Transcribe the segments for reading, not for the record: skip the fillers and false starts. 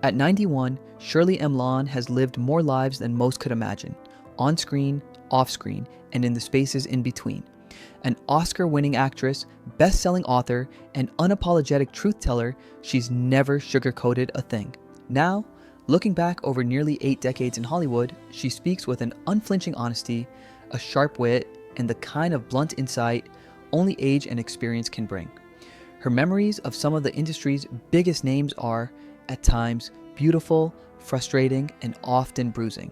At 91, Shirley MacLaine has lived more lives than most could imagine, on screen, off screen, and in the spaces in between. An Oscar-winning actress, best-selling author, and unapologetic truth-teller, she's never sugarcoated a thing. Now, looking back over nearly 8 decades in Hollywood, she speaks with an unflinching honesty, a sharp wit, and the kind of blunt insight only age and experience can bring. Her memories of some of the industry's biggest names are, at times, beautiful, frustrating, and often bruising.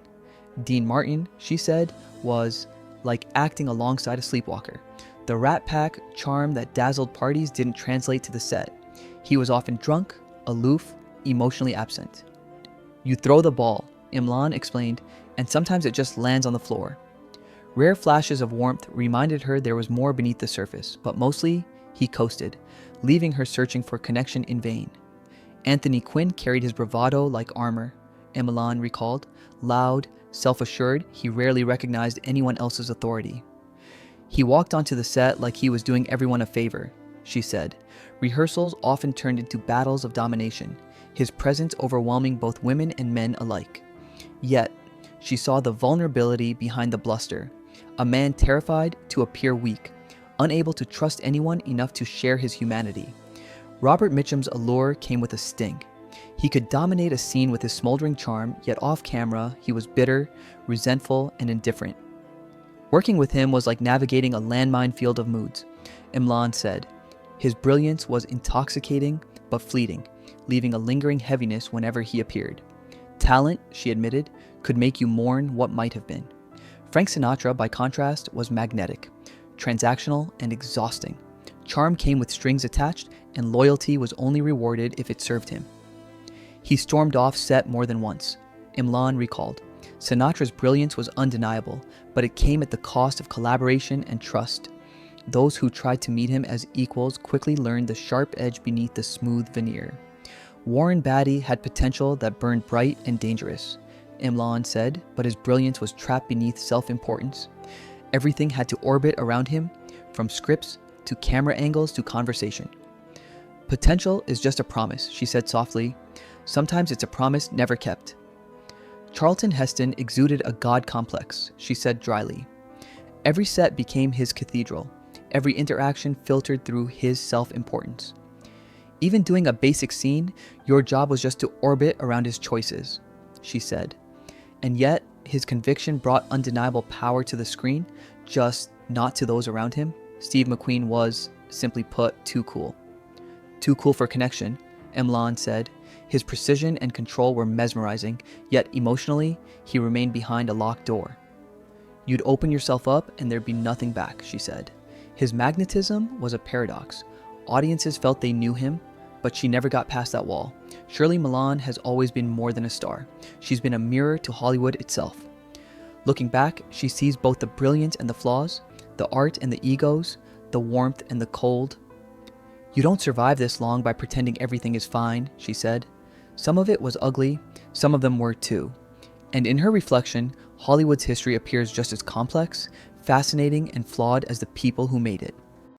Dean Martin, she said, was like acting alongside a sleepwalker. The Rat Pack charm that dazzled parties didn't translate to the set. He was often drunk, aloof, emotionally absent. You throw the ball, MacLaine explained, and sometimes it just lands on the floor. Rare flashes of warmth reminded her there was more beneath the surface, but mostly, he coasted, leaving her searching for connection in vain. Anthony Quinn carried his bravado like armor, MacLaine recalled. Loud, self-assured, he rarely recognized anyone else's authority. He walked onto the set like he was doing everyone a favor, she said. Rehearsals often turned into battles of domination, his presence overwhelming both women and men alike. Yet, she saw the vulnerability behind the bluster, a man terrified to appear weak, unable to trust anyone enough to share his humanity. Robert Mitchum's allure came with a sting. He could dominate a scene with his smoldering charm, yet off camera, he was bitter, resentful, and indifferent. Working with him was like navigating a landmine field of moods, MacLaine said. His brilliance was intoxicating but fleeting, leaving a lingering heaviness whenever he appeared. Talent, she admitted, could make you mourn what might have been. Frank Sinatra, by contrast, was magnetic, transactional, and exhausting. Charm came with strings attached, and loyalty was only rewarded if it served him. He stormed off set more than once, MacLaine recalled. Sinatra's brilliance was undeniable, but it came at the cost of collaboration and trust. Those who tried to meet him as equals quickly learned the sharp edge beneath the smooth veneer. Warren Beatty had potential that burned bright and dangerous, MacLaine said, but his brilliance was trapped beneath self-importance. Everything had to orbit around him, from scripts to camera angles to conversation. Potential is just a promise, she said softly. Sometimes it's a promise never kept. Charlton Heston exuded a god complex, she said dryly. Every set became his cathedral, every interaction filtered through his self-importance. Even doing a basic scene, your job was just to orbit around his choices, she said. And yet, his conviction brought undeniable power to the screen, just not to those around him. Steve McQueen was, simply put, too cool. Too cool for connection, MacLaine said. His precision and control were mesmerizing, yet emotionally, he remained behind a locked door. You'd open yourself up and there'd be nothing back, she said. His magnetism was a paradox. Audiences felt they knew him, but she never got past that wall. Shirley MacLaine has always been more than a star. She's been a mirror to Hollywood itself. Looking back, she sees both the brilliance and the flaws, the art and the egos, the warmth and the cold. You don't survive this long by pretending everything is fine, she said. Some of it was ugly, some of them were too. And in her reflection, Hollywood's history appears just as complex, fascinating, and flawed as the people who made it.